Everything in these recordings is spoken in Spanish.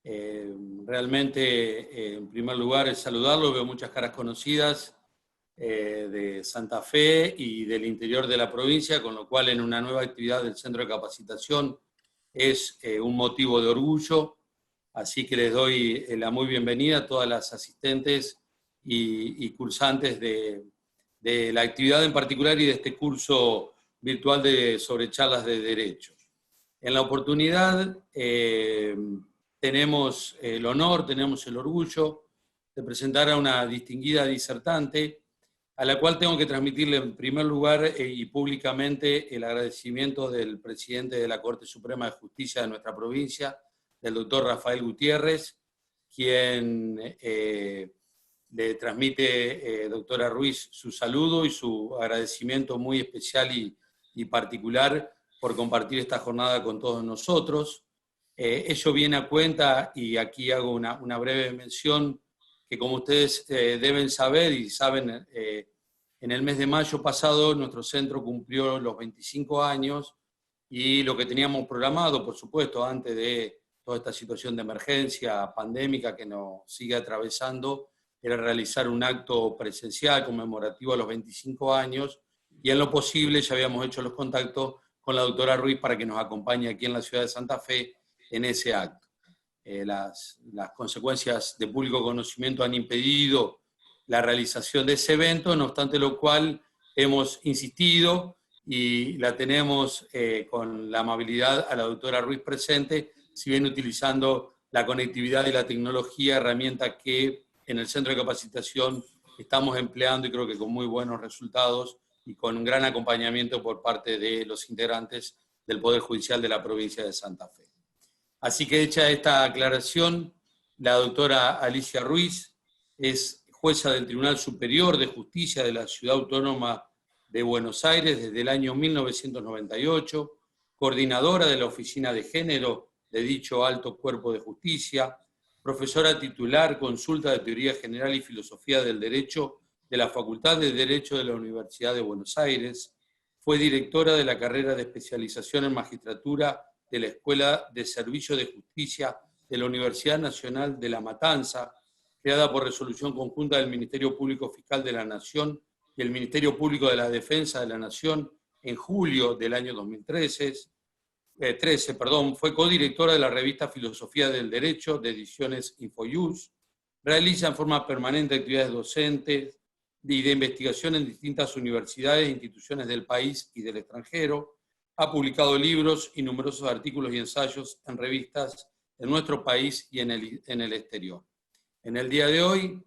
Realmente, en primer lugar, es saludarlo, veo muchas caras conocidas de Santa Fe y del interior de la provincia, con lo cual en una nueva actividad del Centro de Capacitación es un motivo de orgullo, así que les doy la muy bienvenida a todas las asistentes y cursantes de la actividad en particular y de este curso virtual sobre charlas de Derecho. En la oportunidad tenemos el honor, tenemos el orgullo de presentar a una distinguida disertante, a la cual tengo que transmitirle en primer lugar y públicamente el agradecimiento del presidente de la Corte Suprema de Justicia de nuestra provincia, del doctor Rafael Gutiérrez, quien le transmite, doctora Ruiz, su saludo y su agradecimiento muy especial y particular por compartir esta jornada con todos nosotros. Ello viene a cuenta, y aquí hago una breve mención, que como ustedes deben saber y saben, en el mes de mayo pasado nuestro centro cumplió los 25 años y lo que teníamos programado, por supuesto, antes de toda esta situación de emergencia pandémica que nos sigue atravesando, era realizar un acto presencial conmemorativo a los 25 años, y en lo posible ya habíamos hecho los contactos con la doctora Ruiz para que nos acompañe aquí en la ciudad de Santa Fe en ese acto. Las consecuencias de público conocimiento han impedido la realización de ese evento, no obstante lo cual hemos insistido y la tenemos con la amabilidad a la doctora Ruiz presente, si bien utilizando la conectividad y la tecnología, herramienta que en el centro de capacitación estamos empleando y creo que con muy buenos resultados y con un gran acompañamiento por parte de los integrantes del Poder Judicial de la provincia de Santa Fe. Así que hecha esta aclaración, la doctora Alicia Ruiz es jueza del Tribunal Superior de Justicia de la Ciudad Autónoma de Buenos Aires desde el año 1998, coordinadora de la Oficina de Género de dicho alto cuerpo de justicia, profesora titular, consulta de Teoría General y Filosofía del Derecho de la Facultad de Derecho de la Universidad de Buenos Aires, fue directora de la carrera de especialización en magistratura de la Escuela de Servicio de Justicia de la Universidad Nacional de La Matanza, creada por resolución conjunta del Ministerio Público Fiscal de la Nación y el Ministerio Público de la Defensa de la Nación en julio del año 2013. Fue codirectora de la revista Filosofía del Derecho de Ediciones Infojus, realiza en forma permanente actividades docentes y de investigación en distintas universidades e instituciones del país y del extranjero, ha publicado libros y numerosos artículos y ensayos en revistas en nuestro país y en el exterior. En el día de hoy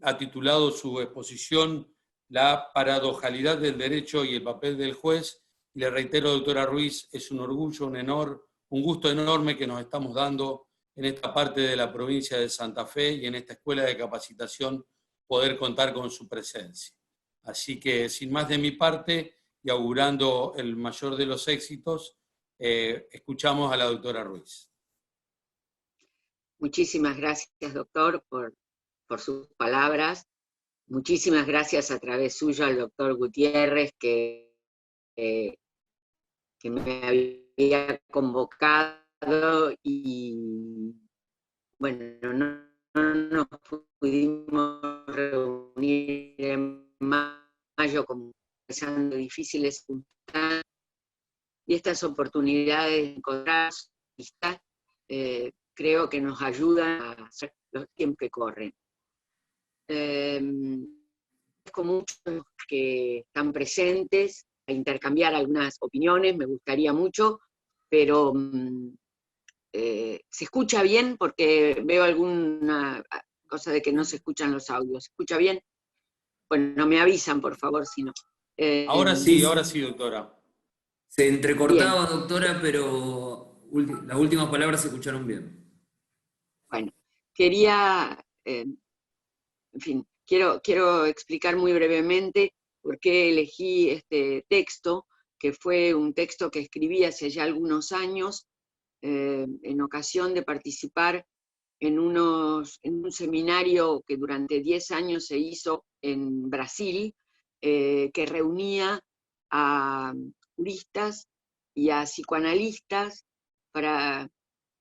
ha titulado su exposición La paradojalidad del derecho y el papel del juez. Y le reitero, doctora Ruiz, es un orgullo, un honor, un gusto enorme que nos estamos dando en esta parte de la provincia de Santa Fe y en esta escuela de capacitación poder contar con su presencia. Así que, sin más de mi parte y augurando el mayor de los éxitos, escuchamos a la doctora Ruiz. Muchísimas gracias, doctor, por sus palabras. Muchísimas gracias a través suyo al doctor Gutiérrez, que me había convocado y, bueno, no nos pudimos reunir en mayo, como empezando difíciles circunstancias, y estas oportunidades de encontrar creo que nos ayudan a hacer los tiempos que corren. Agradezco mucho a los que están presentes a intercambiar algunas opiniones, me gustaría mucho, pero ¿se escucha bien? Porque veo alguna cosa de que no se escuchan los audios. ¿Se escucha bien? Bueno, me avisan, por favor, si no. Ahora sí, doctora. Se entrecortaba, bien, doctora, pero las últimas palabras se escucharon bien. Bueno, quería, en fin, quiero explicar muy brevemente por qué elegí este texto, que fue un texto que escribí hace ya algunos años, en ocasión de participar en un seminario que durante 10 años se hizo en Brasil, que reunía a juristas y a psicoanalistas para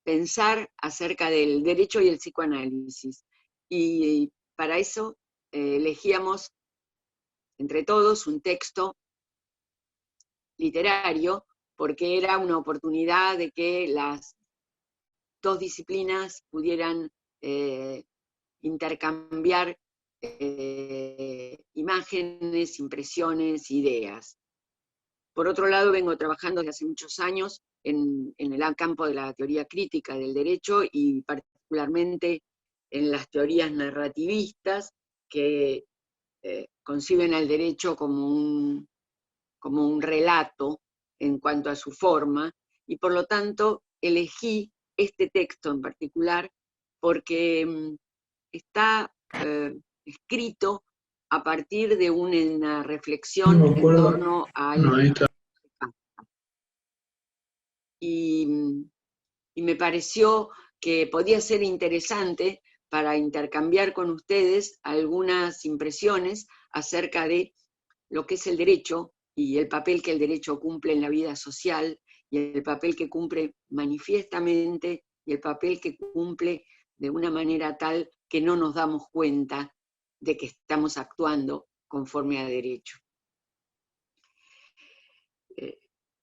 pensar acerca del derecho y el psicoanálisis. Y para eso elegíamos entre todos un texto literario, porque era una oportunidad de que las dos disciplinas pudieran intercambiar imágenes, impresiones, ideas. Por otro lado, vengo trabajando desde hace muchos años en el campo de la teoría crítica del derecho y particularmente en las teorías narrativistas que conciben al derecho como un relato en cuanto a su forma, y por lo tanto elegí este texto en particular porque está escrito a partir de una reflexión en torno al... Y me pareció que podía ser interesante para intercambiar con ustedes algunas impresiones acerca de lo que es el derecho y el papel que el derecho cumple en la vida social, y el papel que cumple manifiestamente, y el papel que cumple de una manera tal que no nos damos cuenta de que estamos actuando conforme a derecho.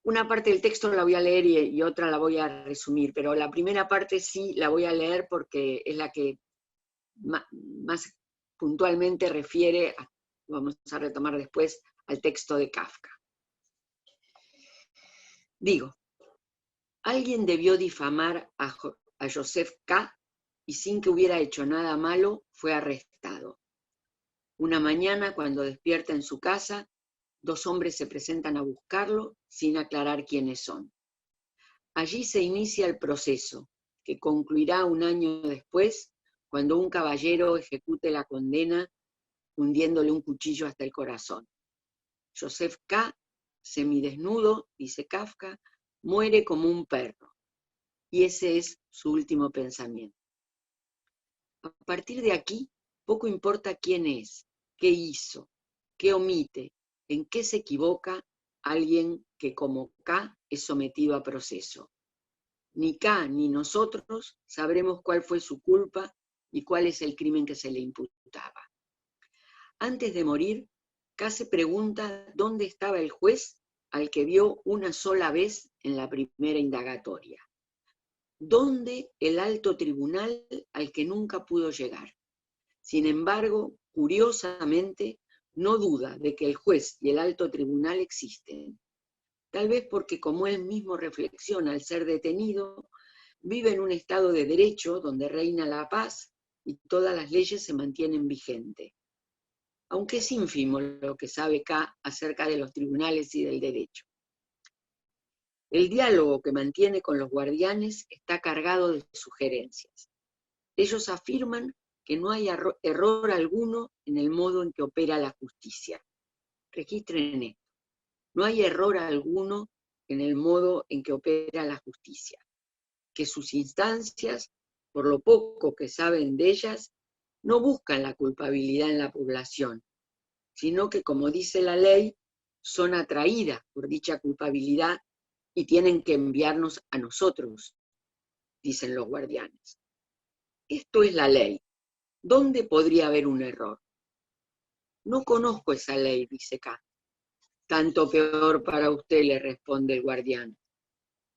Una parte del texto la voy a leer y otra la voy a resumir, pero la primera parte sí la voy a leer porque es la que más puntualmente refiere, vamos a retomar después, al texto de Kafka. Digo, alguien debió difamar a Joseph K. y sin que hubiera hecho nada malo fue arrestado. Una mañana, cuando despierta en su casa, 2 hombres se presentan a buscarlo sin aclarar quiénes son. Allí se inicia el proceso, que concluirá 1 año después, cuando un caballero ejecute la condena hundiéndole un cuchillo hasta el corazón. Joseph K., semidesnudo, dice Kafka, muere como un perro, y ese es su último pensamiento. A partir de aquí, poco importa quién es, qué hizo, qué omite, en qué se equivoca alguien que como K es sometido a proceso. Ni K ni nosotros sabremos cuál fue su culpa y cuál es el crimen que se le imputaba. Antes de morir, K se pregunta dónde estaba el juez al que vio una sola vez en la primera indagatoria. ¿Dónde el alto tribunal al que nunca pudo llegar? Sin embargo, curiosamente, no duda de que el juez y el alto tribunal existen. Tal vez porque, como él mismo reflexiona al ser detenido, vive en un estado de derecho donde reina la paz y todas las leyes se mantienen vigentes. Aunque es ínfimo lo que sabe K acerca de los tribunales y del derecho. El diálogo que mantiene con los guardianes está cargado de sugerencias. Ellos afirman que no hay error alguno en el modo en que opera la justicia. Registren esto. No hay error alguno en el modo en que opera la justicia. Que sus instancias, por lo poco que saben de ellas, no buscan la culpabilidad en la población, sino que, como dice la ley, son atraídas por dicha culpabilidad y tienen que enviarnos a nosotros, dicen los guardianes. Esto es la ley. ¿Dónde podría haber un error? No conozco esa ley, dice K. Tanto peor para usted, le responde el guardián.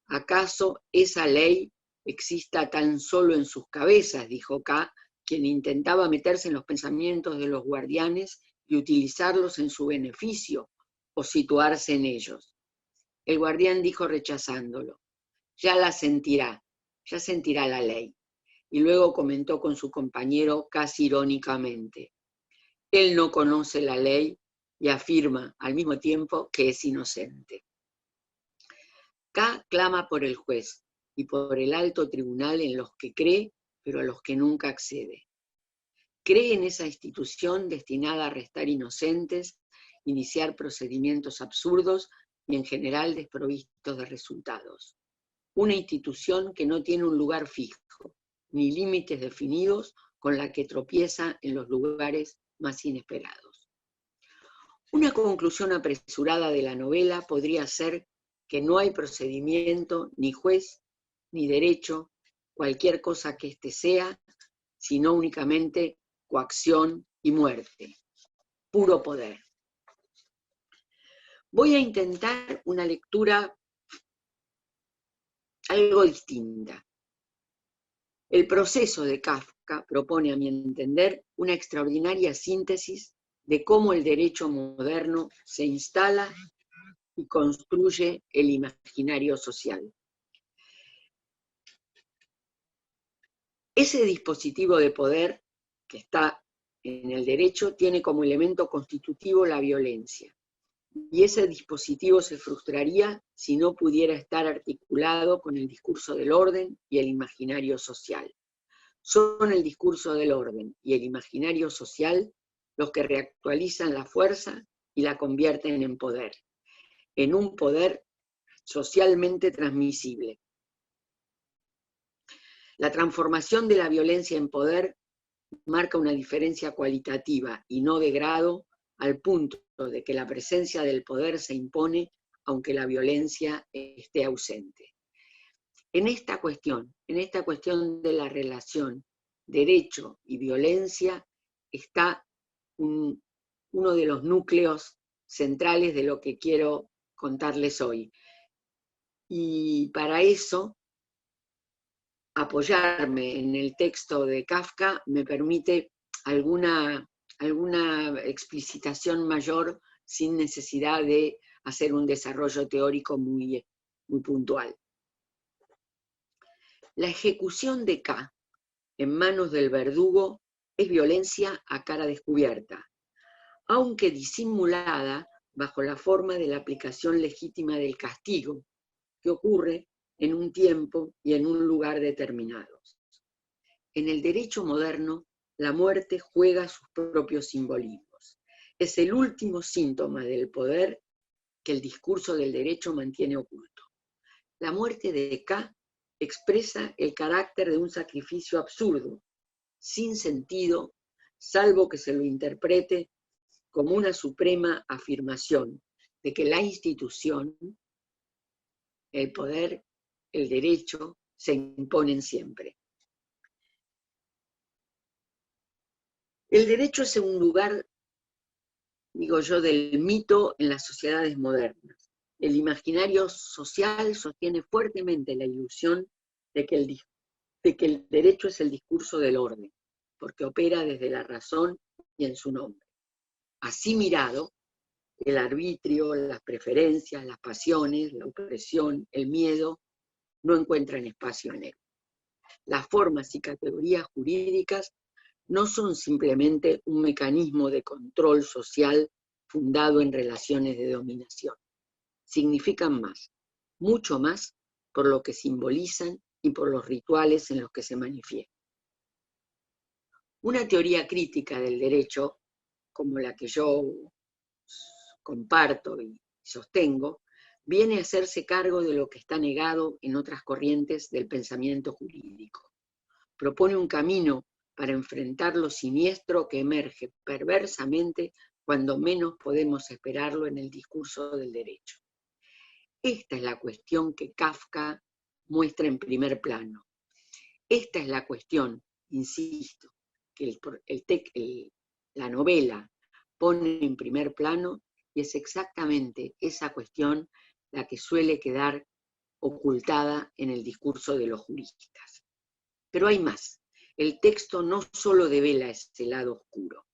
¿Acaso esa ley exista tan solo en sus cabezas?, dijo K, quien intentaba meterse en los pensamientos de los guardianes y utilizarlos en su beneficio o situarse en ellos. El guardián dijo rechazándolo, ya sentirá la ley. Y luego comentó con su compañero casi irónicamente, él no conoce la ley y afirma al mismo tiempo que es inocente. K clama por el juez y por el alto tribunal en los que cree, pero a los que nunca accede. Cree en esa institución destinada a arrestar inocentes, iniciar procedimientos absurdos y en general desprovistos de resultados. Una institución que no tiene un lugar fijo, ni límites definidos, con la que tropieza en los lugares más inesperados. Una conclusión apresurada de la novela podría ser que no hay procedimiento, ni juez, ni derecho, cualquier cosa que éste sea, sino únicamente coacción y muerte, puro poder. Voy a intentar una lectura algo distinta. El proceso de Kafka propone, a mi entender, una extraordinaria síntesis de cómo el derecho moderno se instala y construye el imaginario social. Ese dispositivo de poder que está en el derecho tiene como elemento constitutivo la violencia. Y ese dispositivo se frustraría si no pudiera estar articulado con el discurso del orden y el imaginario social. Son el discurso del orden y el imaginario social los que reactualizan la fuerza y la convierten en un poder socialmente transmisible. La transformación de la violencia en poder marca una diferencia cualitativa y no de grado, al punto de que la presencia del poder se impone aunque la violencia esté ausente. En esta cuestión de la relación derecho y violencia, está uno de los núcleos centrales de lo que quiero contarles hoy. Y para eso, apoyarme en el texto de Kafka me permite alguna explicitación mayor sin necesidad de hacer un desarrollo teórico muy puntual. La ejecución de K en manos del verdugo es violencia a cara descubierta, aunque disimulada bajo la forma de la aplicación legítima del castigo, que ocurre en un tiempo y en un lugar determinados. En el derecho moderno, la muerte juega sus propios simbolismos. Es el último síntoma del poder que el discurso del derecho mantiene oculto. La muerte de K expresa el carácter de un sacrificio absurdo, sin sentido, salvo que se lo interprete como una suprema afirmación de que la institución, el poder, el derecho, se imponen siempre. El derecho es un lugar, digo yo, del mito en las sociedades modernas. El imaginario social sostiene fuertemente la ilusión de que el derecho es el discurso del orden, porque opera desde la razón y en su nombre. Así mirado, el arbitrio, las preferencias, las pasiones, la opresión, el miedo, no encuentran espacio en él. Las formas y categorías jurídicas no son simplemente un mecanismo de control social fundado en relaciones de dominación. Significan más, mucho más, por lo que simbolizan y por los rituales en los que se manifiestan. Una teoría crítica del derecho, como la que yo comparto y sostengo, viene a hacerse cargo de lo que está negado en otras corrientes del pensamiento jurídico. Propone un camino para enfrentar lo siniestro que emerge perversamente cuando menos podemos esperarlo en el discurso del derecho. Esta es la cuestión que Kafka muestra en primer plano. Esta es la cuestión, insisto, que la novela pone en primer plano, y es exactamente esa cuestión la que suele quedar ocultada en el discurso de los juristas. Pero hay más. El texto no solo devela ese lado oscuro,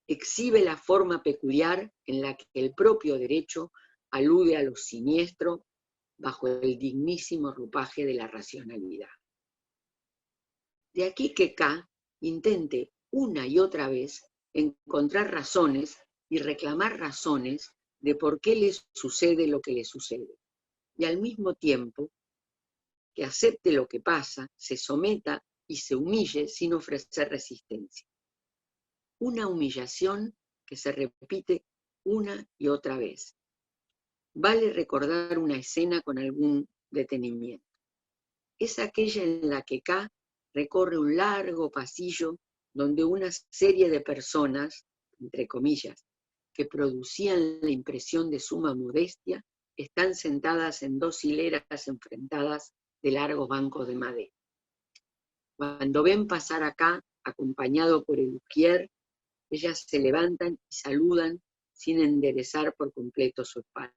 exhibe la forma peculiar en la que el propio derecho alude a lo siniestro bajo el dignísimo ropaje de la racionalidad. De aquí que K intente una y otra vez encontrar razones y reclamar razones de por qué le sucede lo que le sucede, y al mismo tiempo que acepte lo que pasa, se someta y se humille sin ofrecer resistencia. Una humillación que se repite una y otra vez. Vale recordar una escena con algún detenimiento. Es aquella en la que K recorre un largo pasillo donde una serie de personas, entre comillas, que producían la impresión de suma modestia, están sentadas en dos hileras enfrentadas de largos bancos de madera. Cuando ven pasar acá, acompañado por el ujier, ellas se levantan y saludan sin enderezar por completo su espalda.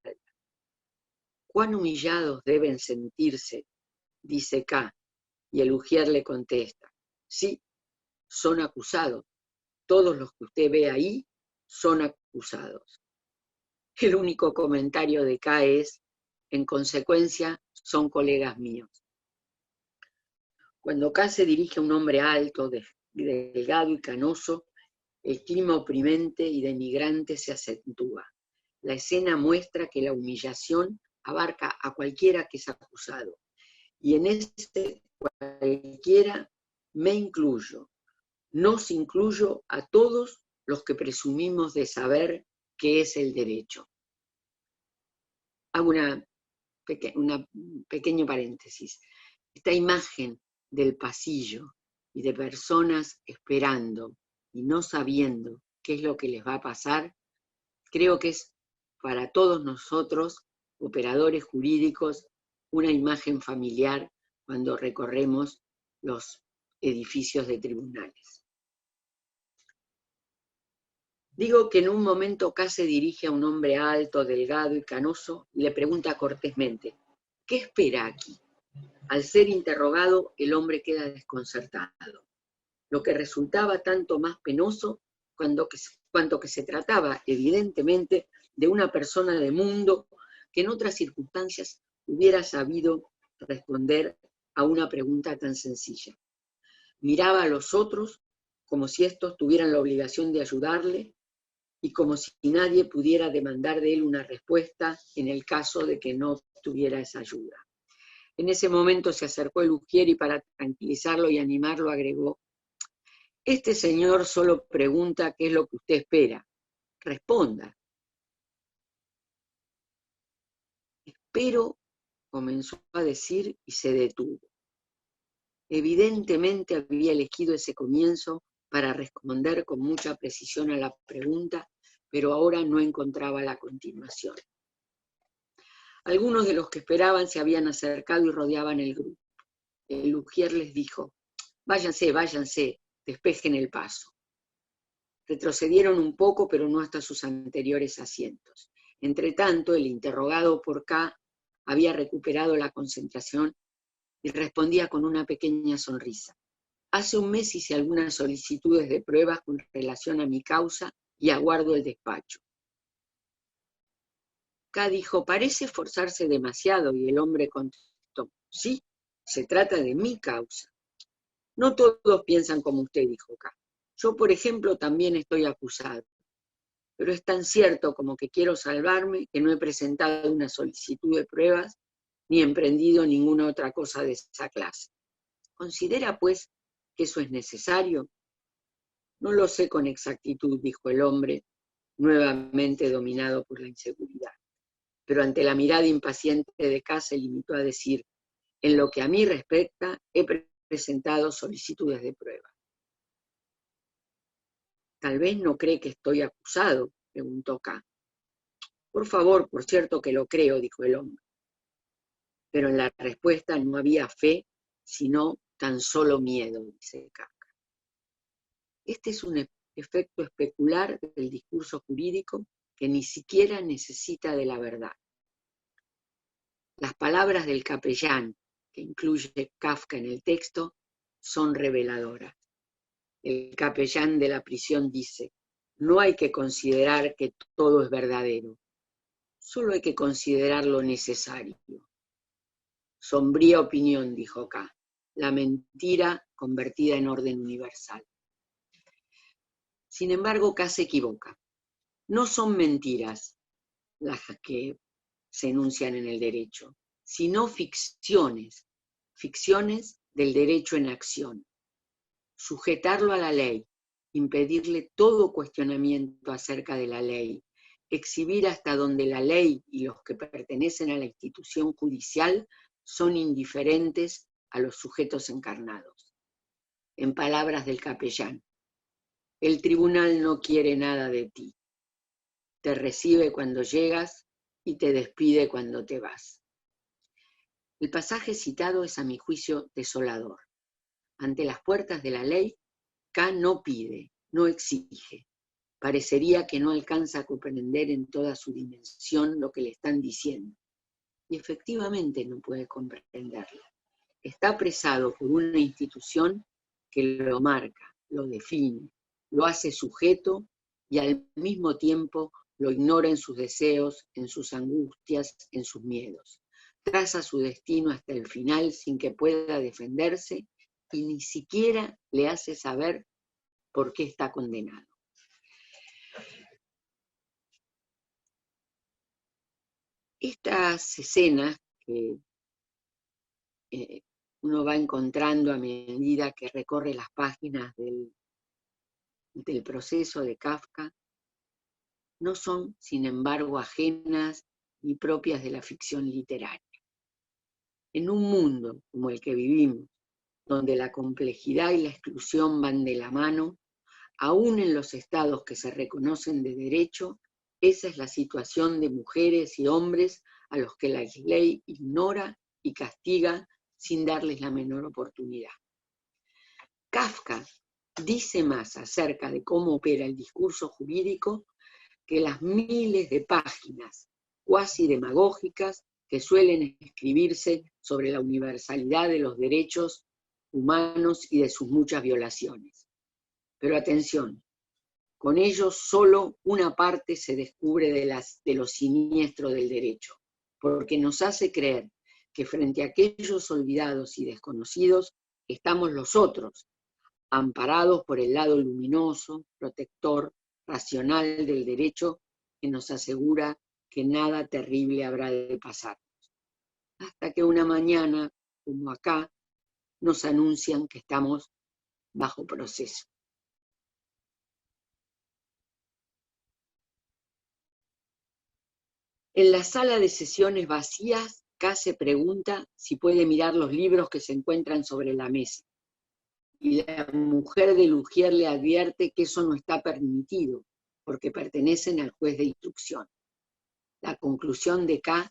¿Cuán humillados deben sentirse?, dice K, y el ujier le contesta, sí, son acusados. Todos los que usted ve ahí son acusados. El único comentario de K es, en consecuencia, son colegas míos. Cuando K se dirige a un hombre alto, delgado y canoso, el clima oprimente y denigrante se acentúa. La escena muestra que la humillación abarca a cualquiera que es acusado. Y en ese cualquiera me incluyo. Nos incluyo a todos los que presumimos de saber qué es el derecho. Hago una pequeño paréntesis. Esta imagen del pasillo y de personas esperando y no sabiendo qué es lo que les va a pasar, creo que es para todos nosotros, operadores jurídicos, una imagen familiar cuando recorremos los edificios de tribunales. Digo que en un momento K se dirige a un hombre alto, delgado y canoso y le pregunta cortésmente, ¿qué espera aquí? Al ser interrogado, el hombre queda desconcertado, lo que resultaba tanto más penoso cuanto que se trataba, evidentemente, de una persona de mundo que en otras circunstancias hubiera sabido responder a una pregunta tan sencilla. Miraba a los otros como si estos tuvieran la obligación de ayudarle y como si nadie pudiera demandar de él una respuesta en el caso de que no tuviera esa ayuda. En ese momento se acercó el ujier y para tranquilizarlo y animarlo agregó, este señor solo pregunta qué es lo que usted espera. Responda. Espero, comenzó a decir y se detuvo. Evidentemente había elegido ese comienzo para responder con mucha precisión a la pregunta, pero ahora no encontraba la continuación. Algunos de los que esperaban se habían acercado y rodeaban el grupo. El ujier les dijo, váyanse, váyanse, despejen el paso. Retrocedieron un poco, pero no hasta sus anteriores asientos. Entretanto, el interrogado por K había recuperado la concentración y respondía con una pequeña sonrisa. Hace un mes hice algunas solicitudes de pruebas con relación a mi causa y aguardo el despacho. K dijo, parece esforzarse demasiado, y el hombre contestó, sí, se trata de mi causa. No todos piensan como usted, dijo K. Yo, por ejemplo, también estoy acusado. Pero es tan cierto como que quiero salvarme que no he presentado una solicitud de pruebas ni emprendido ninguna otra cosa de esa clase. ¿Considera, pues, que eso es necesario? No lo sé con exactitud, dijo el hombre, nuevamente dominado por la inseguridad. Pero ante la mirada impaciente de K se limitó a decir, en lo que a mí respecta, he presentado solicitudes de prueba. Tal vez no cree que estoy acusado, preguntó K. Por favor, por cierto que lo creo, dijo el hombre. Pero en la respuesta no había fe, sino tan solo miedo, dice Kafka. Este es un efecto especular del discurso jurídico que ni siquiera necesita de la verdad. Las palabras del capellán, que incluye Kafka en el texto, son reveladoras. El capellán de la prisión dice, no hay que considerar que todo es verdadero, solo hay que considerar lo necesario. Sombría opinión, dijo K, la mentira convertida en orden universal. Sin embargo, K se equivoca. No son mentiras las que se enuncian en el derecho, sino ficciones, ficciones del derecho en acción. Sujetarlo a la ley, impedirle todo cuestionamiento acerca de la ley, exhibir hasta donde la ley y los que pertenecen a la institución judicial son indiferentes a los sujetos encarnados. En palabras del capellán, el tribunal no quiere nada de ti. Te recibe cuando llegas y te despide cuando te vas. El pasaje citado es a mi juicio desolador. Ante las puertas de la ley, K no pide, no exige. Parecería que no alcanza a comprender en toda su dimensión lo que le están diciendo. Y efectivamente no puede comprenderlo. Está apresado por una institución que lo marca, lo define, lo hace sujeto y al mismo tiempo lo ignora en sus deseos, en sus angustias, en sus miedos. Traza su destino hasta el final sin que pueda defenderse y ni siquiera le hace saber por qué está condenado. Estas escenas que uno va encontrando a medida que recorre las páginas del proceso de Kafka, no son, sin embargo, ajenas ni propias de la ficción literaria. En un mundo como el que vivimos, donde la complejidad y la exclusión van de la mano, aún en los estados que se reconocen de derecho, esa es la situación de mujeres y hombres a los que la ley ignora y castiga sin darles la menor oportunidad. Kafka dice más acerca de cómo opera el discurso jurídico que las miles de páginas cuasi demagógicas que suelen escribirse sobre la universalidad de los derechos humanos y de sus muchas violaciones. Pero atención, con ello solo una parte se descubre de lo siniestro del derecho, porque nos hace creer que frente a aquellos olvidados y desconocidos estamos los otros, amparados por el lado luminoso, protector, racional del derecho que nos asegura que nada terrible habrá de pasar. Hasta que una mañana, como acá, nos anuncian que estamos bajo proceso. En la sala de sesiones vacías, K se pregunta si puede mirar los libros que se encuentran sobre la mesa. Y la mujer de Lugier le advierte que eso no está permitido, porque pertenecen al juez de instrucción. La conclusión de K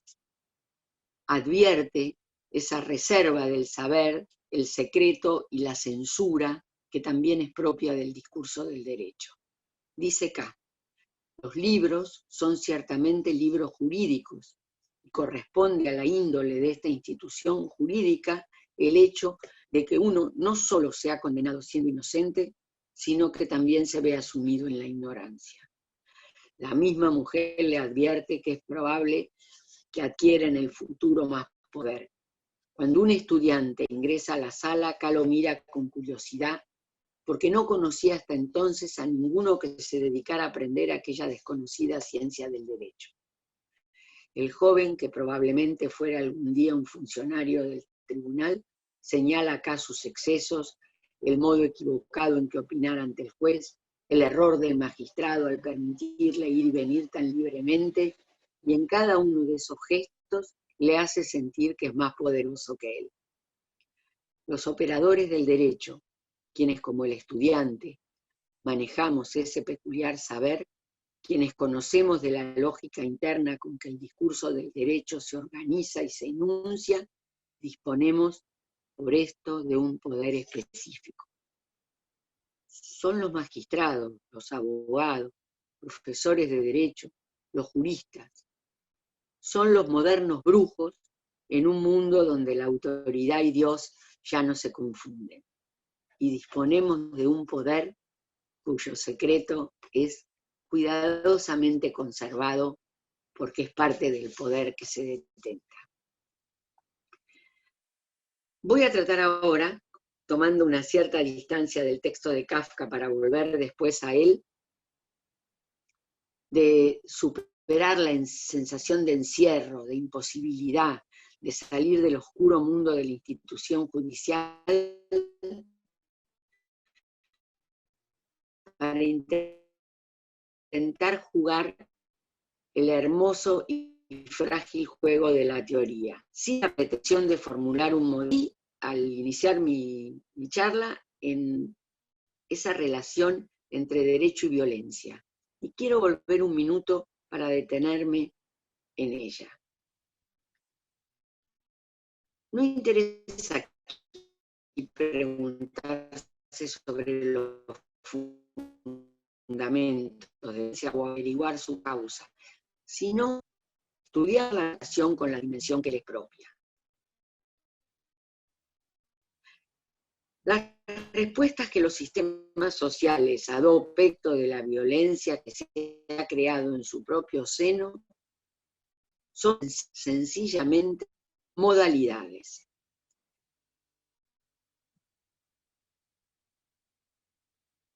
advierte esa reserva del saber, el secreto y la censura que también es propia del discurso del derecho. Dice K, los libros son ciertamente libros jurídicos y corresponde a la índole de esta institución jurídica el hecho de que uno no solo sea condenado siendo inocente, sino que también se vea sumido en la ignorancia. La misma mujer le advierte que es probable que adquiera en el futuro más poder. Cuando un estudiante ingresa a la sala, K lo mira con curiosidad, porque no conocía hasta entonces a ninguno que se dedicara a aprender aquella desconocida ciencia del derecho. El joven, que probablemente fuera algún día un funcionario del tribunal, señala acá sus excesos, el modo equivocado en que opinar ante el juez, el error del magistrado al permitirle ir y venir tan libremente, y en cada uno de esos gestos le hace sentir que es más poderoso que él. Los operadores del derecho, quienes como el estudiante manejamos ese peculiar saber, quienes conocemos de la lógica interna con que el discurso del derecho se organiza y se enuncia, disponemos por esto de un poder específico. Son los magistrados, los abogados, profesores de derecho, los juristas. Son los modernos brujos en un mundo donde la autoridad y Dios ya no se confunden. Y disponemos de un poder cuyo secreto es cuidadosamente conservado porque es parte del poder que se detenta. Voy a tratar ahora, tomando una cierta distancia del texto de Kafka para volver después a él, de superar la sensación de encierro, de imposibilidad, de salir del oscuro mundo de la institución judicial para intentar jugar el hermoso y frágil juego de la teoría, sin la pretensión de formular un modelo. Al iniciar mi charla en esa relación entre derecho y violencia. Y quiero volver un minuto para detenerme en ella. No interesa y preguntarse sobre los fundamentos o averiguar su causa, sino estudiar la relación con la dimensión que les propia. Las respuestas que los sistemas sociales adoptan respecto de la violencia que se ha creado en su propio seno son sencillamente modalidades.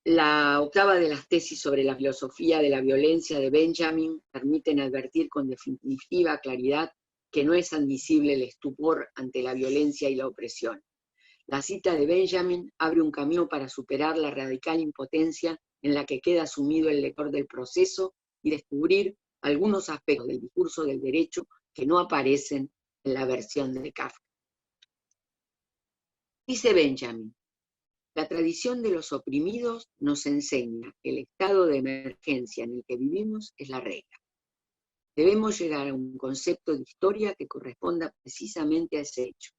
La octava de las tesis sobre la filosofía de la violencia de Benjamin permiten advertir con definitiva claridad que no es admisible el estupor ante la violencia y la opresión. La cita de Benjamin abre un camino para superar la radical impotencia en la que queda sumido el lector del proceso y descubrir algunos aspectos del discurso del derecho que no aparecen en la versión de Kafka. Dice Benjamin: la tradición de los oprimidos nos enseña que el estado de emergencia en el que vivimos es la regla. Debemos llegar a un concepto de historia que corresponda precisamente a ese hecho.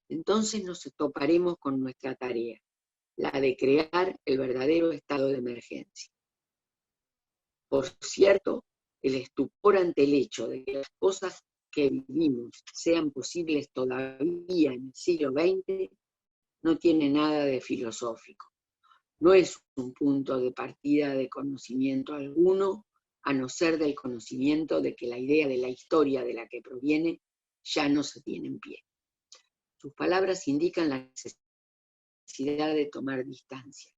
Entonces nos toparemos con nuestra tarea, la de crear el verdadero estado de emergencia. Por cierto, el estupor ante el hecho de que las cosas que vivimos sean posibles todavía en el siglo XX no tiene nada de filosófico. No es un punto de partida de conocimiento alguno, a no ser del conocimiento de que la idea de la historia de la que proviene ya no se tiene en pie. Sus palabras indican la necesidad de tomar distancia,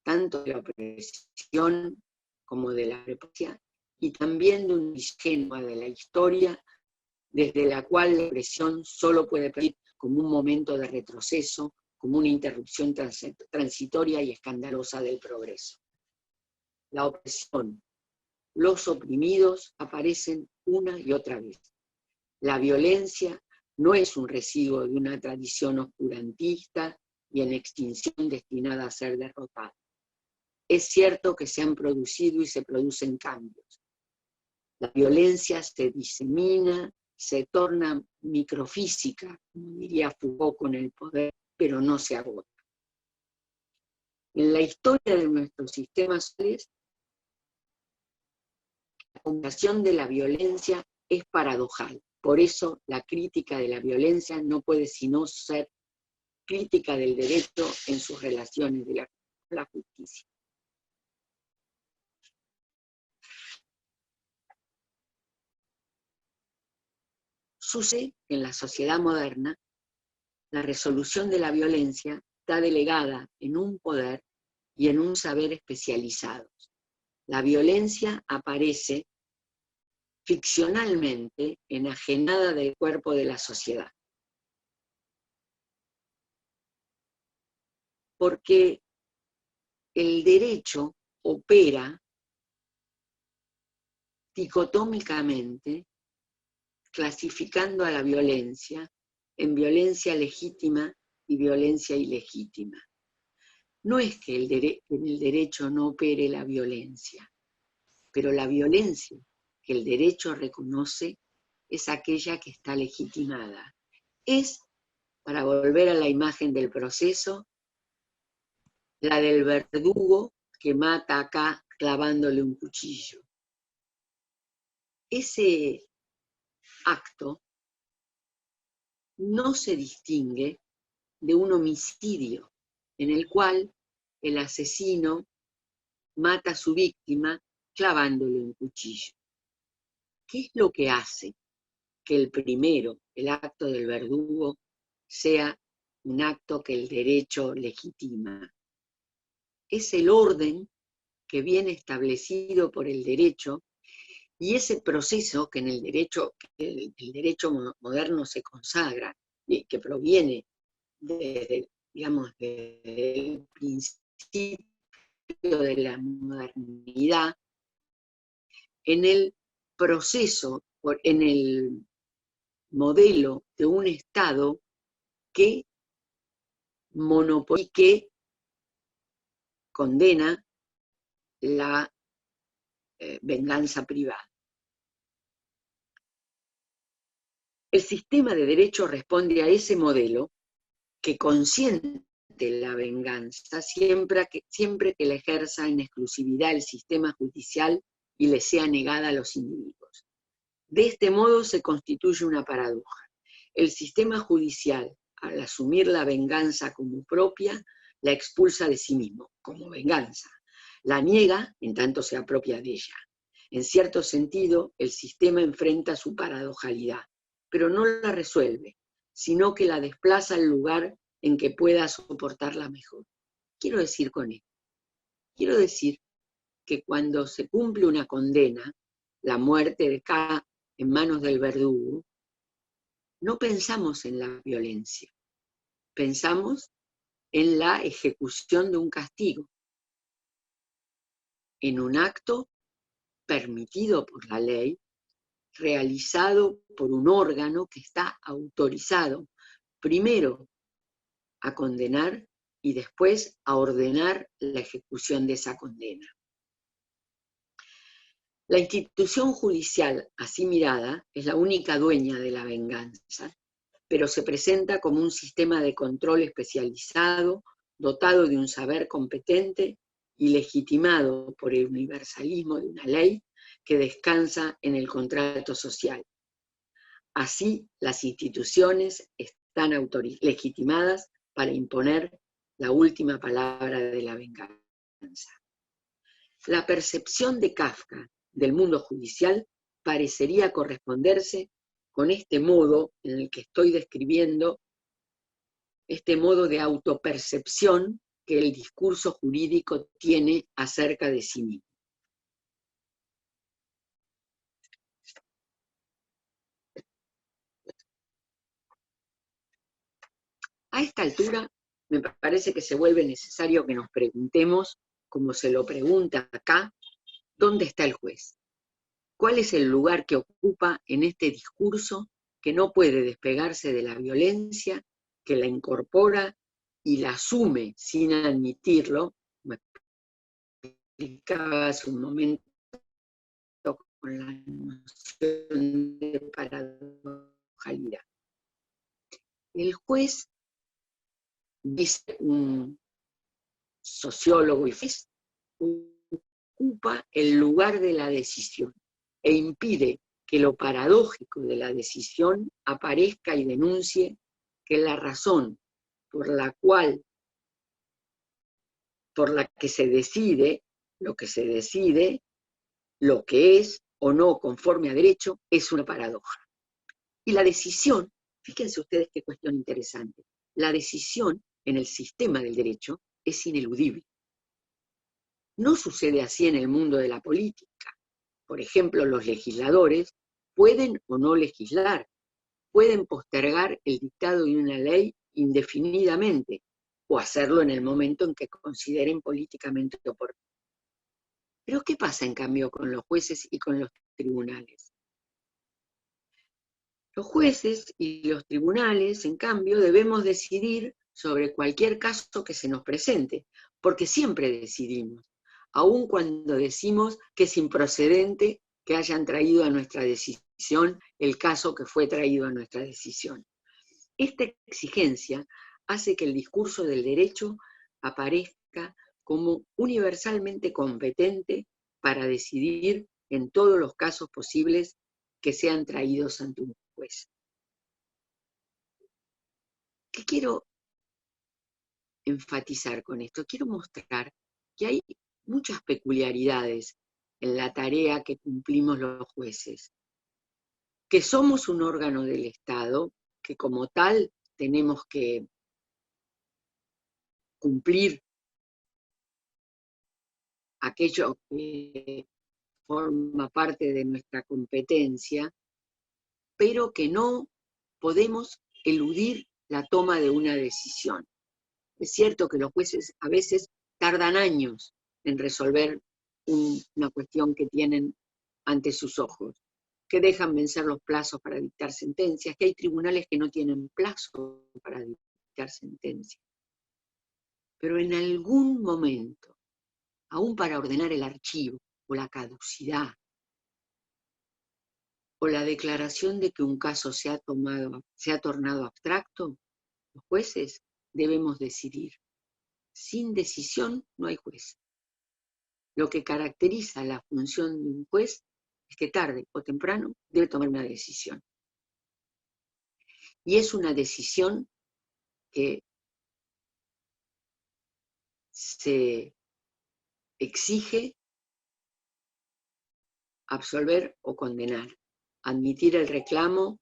tanto de la opresión como de la represión, y también de una ingenua de la historia, desde la cual la opresión solo puede pedir como un momento de retroceso, como una interrupción transitoria y escandalosa del progreso. La opresión, los oprimidos aparecen una y otra vez. La violencia no es un residuo de una tradición oscurantista y en extinción destinada a ser derrotada. Es cierto que se han producido y se producen cambios. La violencia se disemina, se torna microfísica, como diría Foucault con el poder, pero no se agota. En la historia de nuestros sistemas sociales, la acumulación de la violencia es paradojal. Por eso la crítica de la violencia no puede sino ser crítica del derecho en sus relaciones con la justicia. Sucede que en la sociedad moderna, la resolución de la violencia está delegada en un poder y en un saber especializados. La violencia aparece ficcionalmente enajenada del cuerpo de la sociedad. Porque el derecho opera dicotómicamente, clasificando a la violencia en violencia legítima y violencia ilegítima. No es que en el derecho no opere la violencia, pero la violencia que el derecho reconoce es aquella que está legitimada. Es, para volver a la imagen del proceso, la del verdugo que mata acá clavándole un cuchillo. Ese acto no se distingue de un homicidio en el cual el asesino mata a su víctima clavándole un cuchillo. ¿Qué es lo que hace que el primero, el acto del verdugo, sea un acto que el derecho legitima? Es el orden que viene establecido por el derecho y ese proceso que en el derecho moderno se consagra y que proviene desde el principio de la modernidad, en el proceso, en el modelo de un Estado que monopoliza y que condena la venganza privada. El sistema de derecho responde a ese modelo que consiente la venganza siempre que la ejerza en exclusividad el sistema judicial y le sea negada a los individuos. De este modo se constituye una paradoja. El sistema judicial, al asumir la venganza como propia, la expulsa de sí mismo, como venganza. La niega, en tanto se apropia de ella. En cierto sentido, el sistema enfrenta su paradojalidad, pero no la resuelve, sino que la desplaza al lugar en que pueda soportarla mejor. Quiero decir con esto, quiero decir que cuando se cumple una condena, la muerte de K en manos del verdugo, no pensamos en la violencia, pensamos en la ejecución de un castigo, en un acto permitido por la ley, realizado por un órgano que está autorizado, primero a condenar y después a ordenar la ejecución de esa condena. La institución judicial, así mirada, es la única dueña de la venganza, pero se presenta como un sistema de control especializado, dotado de un saber competente y legitimado por el universalismo de una ley que descansa en el contrato social. Así, las instituciones están legitimadas para imponer la última palabra de la venganza. La percepción de Kafka del mundo judicial parecería corresponderse con este modo en el que estoy describiendo, este modo de autopercepción que el discurso jurídico tiene acerca de sí mismo. A esta altura, me parece que se vuelve necesario que nos preguntemos, como se lo pregunta acá, ¿dónde está el juez? ¿Cuál es el lugar que ocupa en este discurso que no puede despegarse de la violencia, que la incorpora y la asume sin admitirlo? Me explicaba hace un momento con la noción de paradojalidad. El juez, dice un sociólogo y juez, ocupa el lugar de la decisión e impide que lo paradójico de la decisión aparezca y denuncie que la razón por la que se decide, lo que se decide, lo que es o no conforme a derecho, es una paradoja. Y la decisión, fíjense ustedes qué cuestión interesante, la decisión en el sistema del derecho es ineludible. No sucede así en el mundo de la política. Por ejemplo, los legisladores pueden o no legislar, pueden postergar el dictado de una ley indefinidamente o hacerlo en el momento en que consideren políticamente oportuno. Pero ¿qué pasa en cambio con los jueces y con los tribunales? Los jueces y los tribunales, en cambio, debemos decidir sobre cualquier caso que se nos presente, porque siempre decidimos, aun cuando decimos que es improcedente que hayan traído a nuestra decisión el caso que fue traído a nuestra decisión. Esta exigencia hace que el discurso del derecho aparezca como universalmente competente para decidir en todos los casos posibles que sean traídos ante un juez. ¿Qué quiero enfatizar con esto? Quiero mostrar que hay muchas peculiaridades en la tarea que cumplimos los jueces, que somos un órgano del Estado, que como tal tenemos que cumplir aquello que forma parte de nuestra competencia, pero que no podemos eludir la toma de una decisión. Es cierto que los jueces a veces tardan años en resolver una cuestión que tienen ante sus ojos, que dejan vencer los plazos para dictar sentencias, que hay tribunales que no tienen plazo para dictar sentencias. Pero en algún momento, aún para ordenar el archivo, o la caducidad, o la declaración de que un caso se ha tornado abstracto, los jueces debemos decidir. Sin decisión no hay juez. Lo que caracteriza la función de un juez es que tarde o temprano debe tomar una decisión. Y es una decisión que se exige absolver o condenar, admitir el reclamo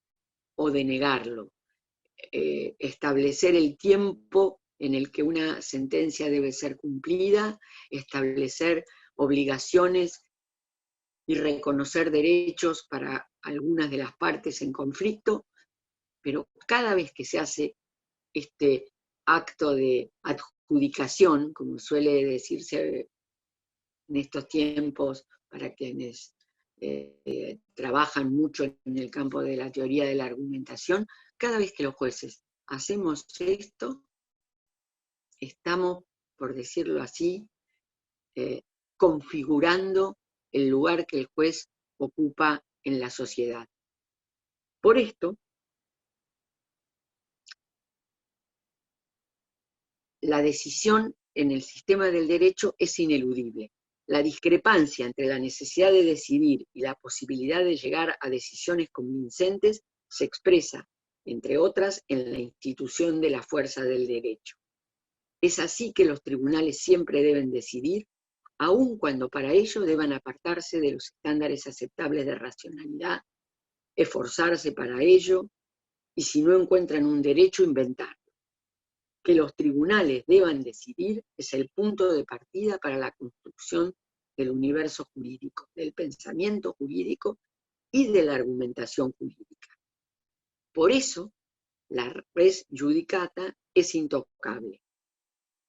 o denegarlo, establecer el tiempo en el que una sentencia debe ser cumplida, establecer obligaciones y reconocer derechos para algunas de las partes en conflicto, pero cada vez que se hace este acto de adjudicación, como suele decirse en estos tiempos para quienes trabajan mucho en el campo de la teoría de la argumentación, cada vez que los jueces hacemos esto, estamos, por decirlo así, configurando el lugar que el juez ocupa en la sociedad. Por esto, la decisión en el sistema del derecho es ineludible. La discrepancia entre la necesidad de decidir y la posibilidad de llegar a decisiones convincentes se expresa, entre otras, en la institución de la fuerza del derecho. Es así que los tribunales siempre deben decidir, aun cuando para ello deban apartarse de los estándares aceptables de racionalidad, esforzarse para ello, y si no encuentran un derecho, inventarlo. Que los tribunales deban decidir es el punto de partida para la construcción del universo jurídico, del pensamiento jurídico y de la argumentación jurídica. Por eso, la res judicata es intocable,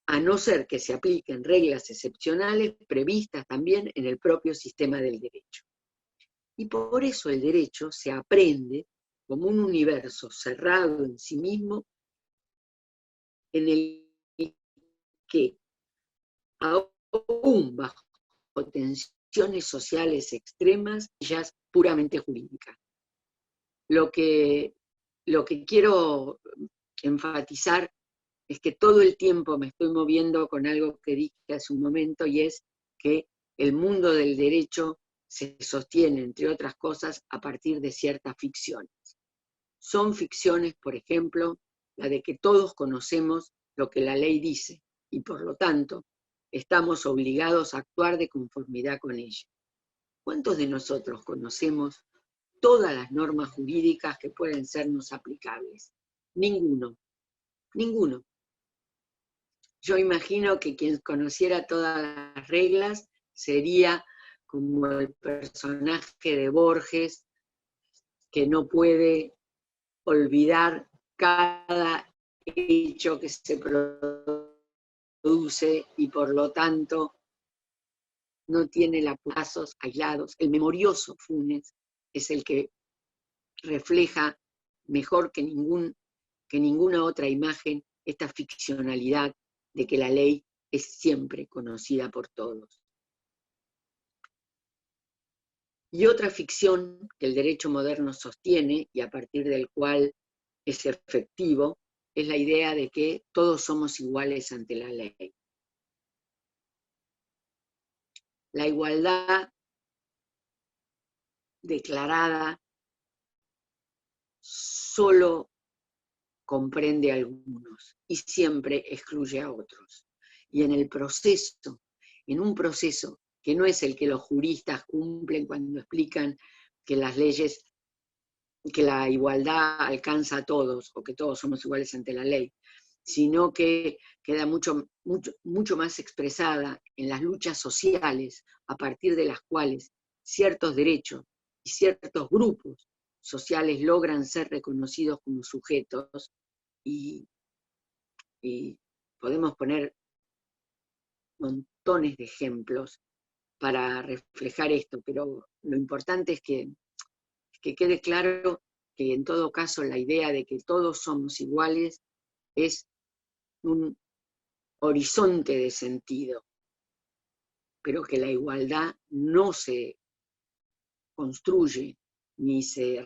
a no ser que se apliquen reglas excepcionales previstas también en el propio sistema del derecho. Y por eso el derecho se aprende como un universo cerrado en sí mismo, en el que, aún bajo tensiones sociales extremas, ya es puramente jurídica. Lo que quiero enfatizar es que todo el tiempo me estoy moviendo con algo que dije hace un momento, y es que el mundo del derecho se sostiene, entre otras cosas, a partir de ciertas ficciones. Son ficciones, por ejemplo, la de que todos conocemos lo que la ley dice, y por lo tanto, estamos obligados a actuar de conformidad con ella. ¿Cuántos de nosotros conocemos todas las normas jurídicas que pueden sernos aplicables? Ninguno, ninguno. Yo imagino que quien conociera todas las reglas sería como el personaje de Borges, que no puede olvidar cada hecho que se produce y por lo tanto no tiene lapsos aislados. El memorioso Funes es el que refleja mejor que ninguna otra imagen esta ficcionalidad de que la ley es siempre conocida por todos. Y otra ficción que el derecho moderno sostiene y a partir del cual es efectivo es la idea de que todos somos iguales ante la ley. La igualdad declarada solo comprende a algunos y siempre excluye a otros. Y en un proceso que no es el que los juristas cumplen cuando explican que las leyes, que la igualdad alcanza a todos, o que todos somos iguales ante la ley, sino que queda mucho más expresada en las luchas sociales, a partir de las cuales ciertos derechos y ciertos grupos sociales logran ser reconocidos como sujetos, y podemos poner montones de ejemplos para reflejar esto, pero lo importante es que quede claro que en todo caso la idea de que todos somos iguales es un horizonte de sentido, pero que la igualdad no se construye ni se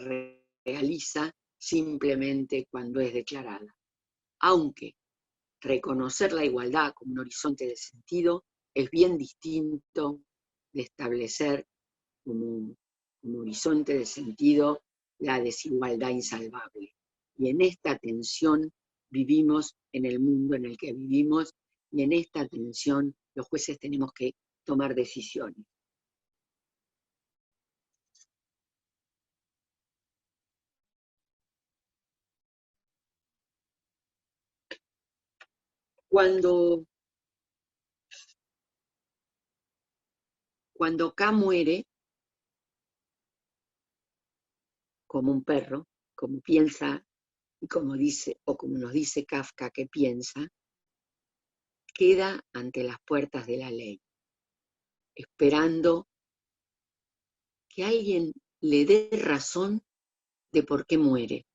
realiza simplemente cuando es declarada. Aunque reconocer la igualdad como un horizonte de sentido es bien distinto de establecer como horizonte de sentido la desigualdad insalvable. Y en esta tensión vivimos en el mundo en el que vivimos, y en esta tensión los jueces tenemos que tomar decisiones. Cuando K muere, como un perro, como piensa y como dice, o como nos dice Kafka que piensa, queda ante las puertas de la ley, esperando que alguien le dé razón de por qué muere.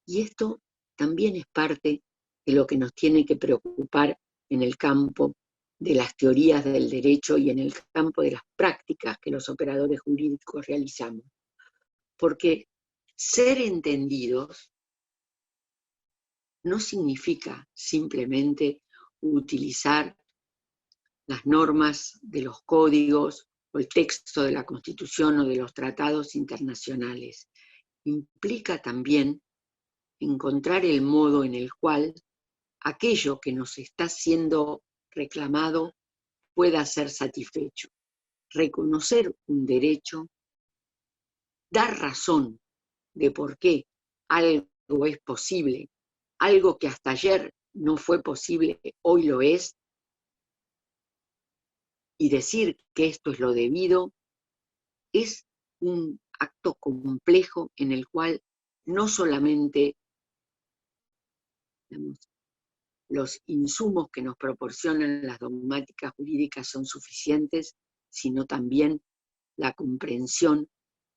Y esto también es parte de lo que nos tiene que preocupar en el campo de las teorías del derecho y en el campo de las prácticas que los operadores jurídicos realizamos. Porque ser entendidos no significa simplemente utilizar las normas de los códigos o el texto de la Constitución o de los tratados internacionales. Implica también encontrar el modo en el cual aquello que nos está siendo reclamado pueda ser satisfecho. Reconocer un derecho, dar razón de por qué algo es posible, algo que hasta ayer no fue posible, hoy lo es, y decir que esto es lo debido, es un acto complejo en el cual no solamente, digamos, los insumos que nos proporcionan las dogmáticas jurídicas son suficientes, sino también la comprensión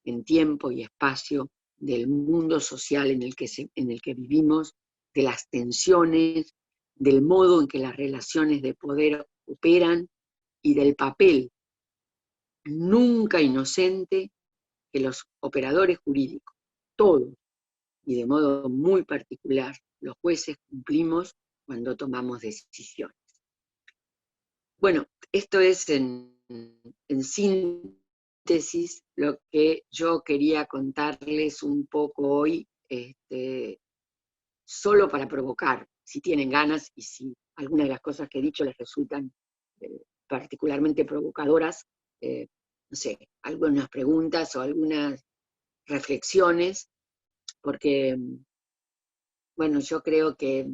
en tiempo y espacio del mundo social en el que vivimos, de las tensiones, del modo en que las relaciones de poder operan y del papel nunca inocente que los operadores jurídicos, todos, y de modo muy particular los jueces, cumplimos cuando tomamos decisiones. Bueno, esto es en síntesis lo que yo quería contarles un poco hoy, solo para provocar, si tienen ganas y si alguna de las cosas que he dicho les resultan particularmente provocadoras, no sé, algunas preguntas o algunas reflexiones, porque, bueno, yo creo que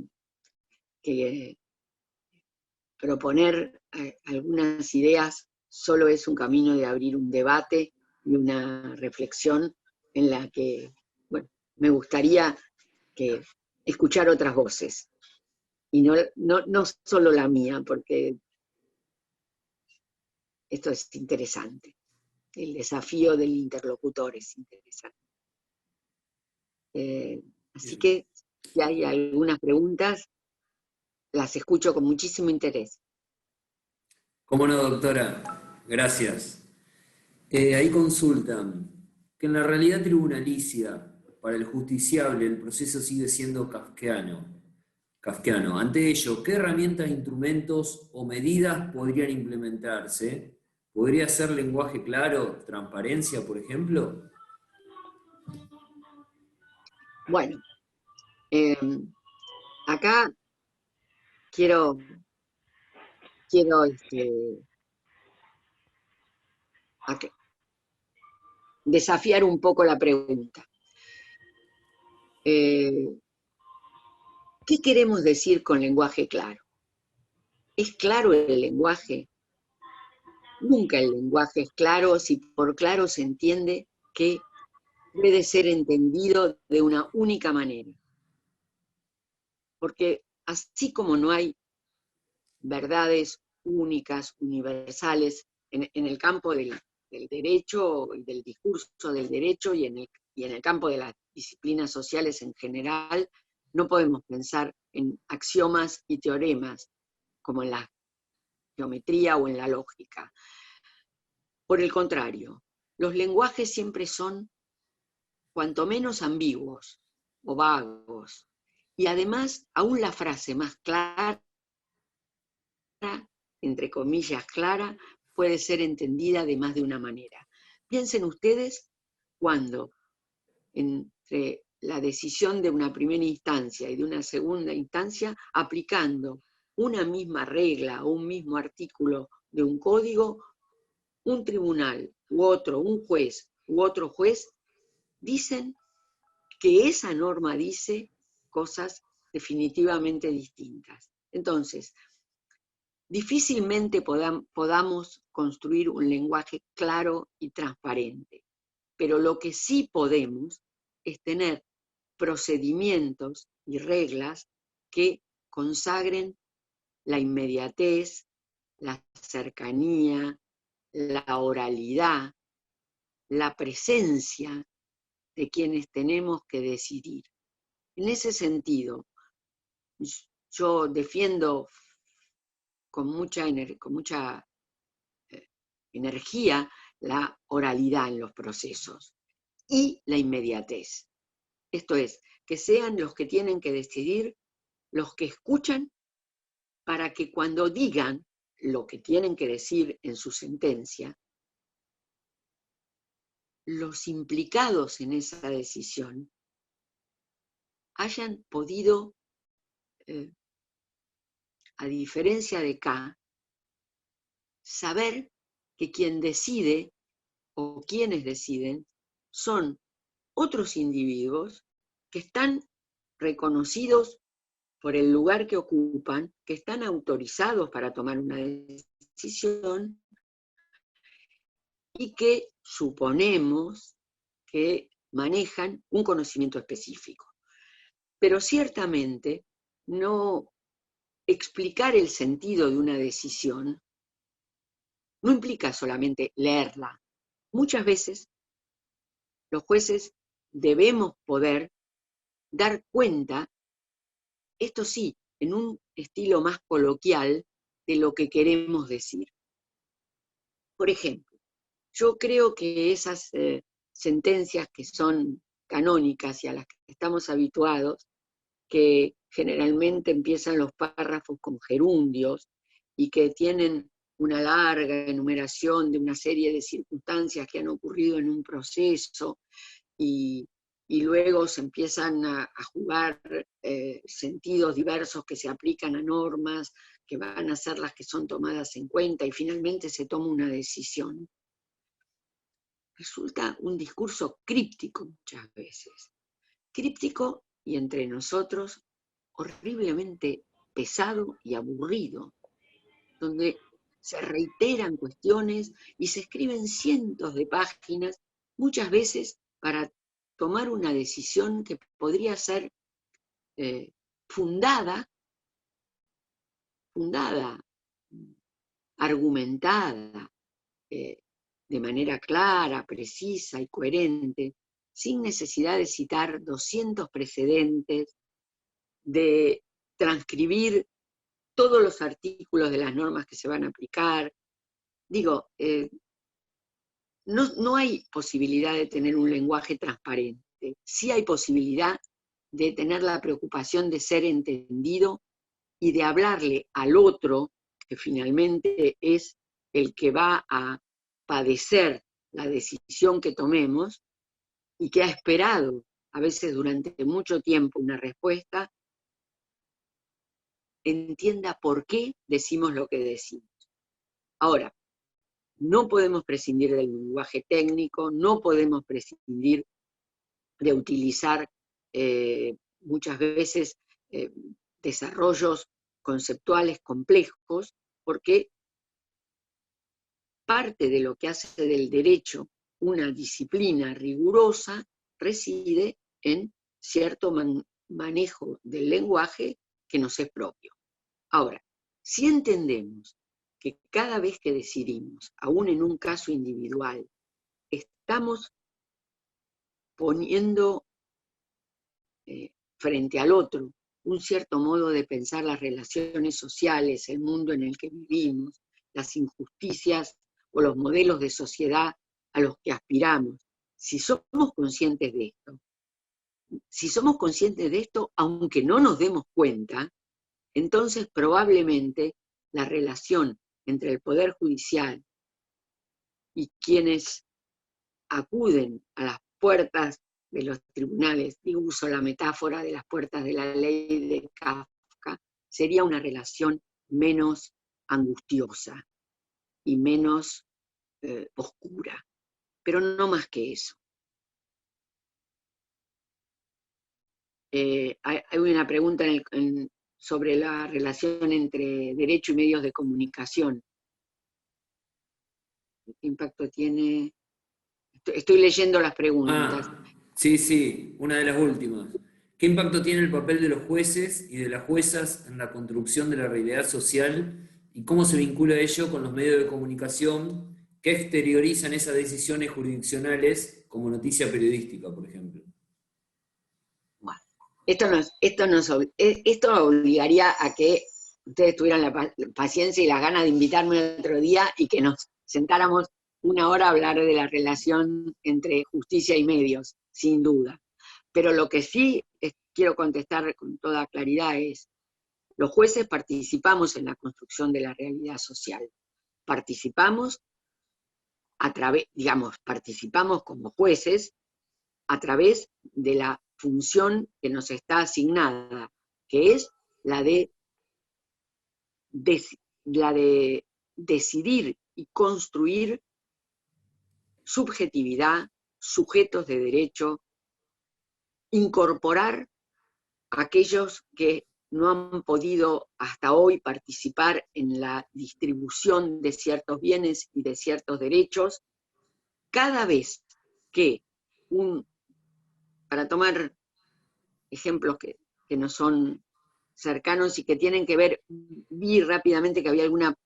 proponer algunas ideas solo es un camino de abrir un debate y una reflexión en la que, bueno, me gustaría escuchar otras voces, y no solo la mía, porque esto es interesante. El desafío del interlocutor es interesante. Así que si hay algunas preguntas, las escucho con muchísimo interés. ¿Cómo no, doctora? Gracias. Ahí consultan que en la realidad tribunalicia, para el justiciable, el proceso sigue siendo kafkiano. Ante ello, ¿qué herramientas, instrumentos o medidas podrían implementarse? ¿Podría ser lenguaje claro, transparencia, por ejemplo? Bueno, acá quiero desafiar un poco la pregunta. ¿Qué queremos decir con lenguaje claro? ¿Es claro el lenguaje? Nunca el lenguaje es claro si por claro se entiende que puede ser entendido de una única manera. Porque así como no hay verdades únicas, universales, en el campo del derecho y del discurso del derecho y en el campo de las disciplinas sociales en general, no podemos pensar en axiomas y teoremas como en la geometría o en la lógica. Por el contrario, los lenguajes siempre son cuanto menos ambiguos o vagos, Y además, aún la frase más clara, entre comillas clara, puede ser entendida de más de una manera. Piensen ustedes cuando entre la decisión de una primera instancia y de una segunda instancia, aplicando una misma regla o un mismo artículo de un código, un tribunal u otro, un juez u otro juez, dicen que esa norma dice cosas definitivamente distintas. Entonces, difícilmente podamos construir un lenguaje claro y transparente, pero lo que sí podemos es tener procedimientos y reglas que consagren la inmediatez, la cercanía, la oralidad, la presencia de quienes tenemos que decidir. En ese sentido, yo defiendo con mucha energía la oralidad en los procesos y la inmediatez. Esto es, que sean los que tienen que decidir, los que escuchan, para que cuando digan lo que tienen que decir en su sentencia, los implicados en esa decisión hayan podido, a diferencia de acá, saber que quien decide o quienes deciden son otros individuos que están reconocidos por el lugar que ocupan, que están autorizados para tomar una decisión y que suponemos que manejan un conocimiento específico. Pero ciertamente no explicar el sentido de una decisión no implica solamente leerla. Muchas veces los jueces debemos poder dar cuenta, esto sí, en un estilo más coloquial, de lo que queremos decir. Por ejemplo, yo creo que esas sentencias que son canónicas y a las que estamos habituados, que generalmente empiezan los párrafos con gerundios y que tienen una larga enumeración de una serie de circunstancias que han ocurrido en un proceso y luego se empiezan a jugar sentidos diversos que se aplican a normas, que van a ser las que son tomadas en cuenta y finalmente se toma una decisión. Resulta un discurso críptico muchas veces. Críptico y entre nosotros horriblemente pesado y aburrido, donde se reiteran cuestiones y se escriben cientos de páginas, muchas veces para tomar una decisión que podría ser fundada, argumentada, de manera clara, precisa y coherente, sin necesidad de citar 200 precedentes, de transcribir todos los artículos de las normas que se van a aplicar. Digo, no hay posibilidad de tener un lenguaje transparente. Sí hay posibilidad de tener la preocupación de ser entendido y de hablarle al otro, que finalmente es el que va a padecer la decisión que tomemos y que ha esperado a veces durante mucho tiempo una respuesta, entienda por qué decimos lo que decimos. Ahora, no podemos prescindir del lenguaje técnico, no podemos prescindir de utilizar muchas veces desarrollos conceptuales complejos, porque parte de lo que hace del derecho una disciplina rigurosa reside en cierto manejo del lenguaje que nos es propio. Ahora, si entendemos que cada vez que decidimos, aún en un caso individual, estamos poniendo frente al otro un cierto modo de pensar las relaciones sociales, el mundo en el que vivimos, las injusticias o los modelos de sociedad a los que aspiramos, si somos conscientes de esto, si somos conscientes de esto, aunque no nos demos cuenta, entonces probablemente la relación entre el Poder Judicial y quienes acuden a las puertas de los tribunales, y uso la metáfora de las puertas de la ley de Kafka, sería una relación menos angustiosa y menos oscura, pero no más que eso. Hay una pregunta sobre la relación entre derecho y medios de comunicación. ¿Qué impacto tiene? Estoy leyendo las preguntas. Sí, una de las últimas. ¿Qué impacto tiene el papel de los jueces y de las juezas en la construcción de la realidad social y cómo se vincula ello con los medios de comunicación que exteriorizan esas decisiones jurisdiccionales como noticia periodística, por ejemplo? Bueno, esto obligaría a que ustedes tuvieran la paciencia y las ganas de invitarme otro día y que nos sentáramos una hora a hablar de la relación entre justicia y medios, sin duda. Pero lo que sí quiero contestar con toda claridad es, los jueces participamos en la construcción de la realidad social. Participamos participamos como jueces a través de la función que nos está asignada, que es la de decidir y construir subjetividad, sujetos de derecho, incorporar a aquellos que no han podido hasta hoy participar en la distribución de ciertos bienes y de ciertos derechos, cada vez que para tomar ejemplos que no son cercanos y que tienen que ver, vi rápidamente que había alguna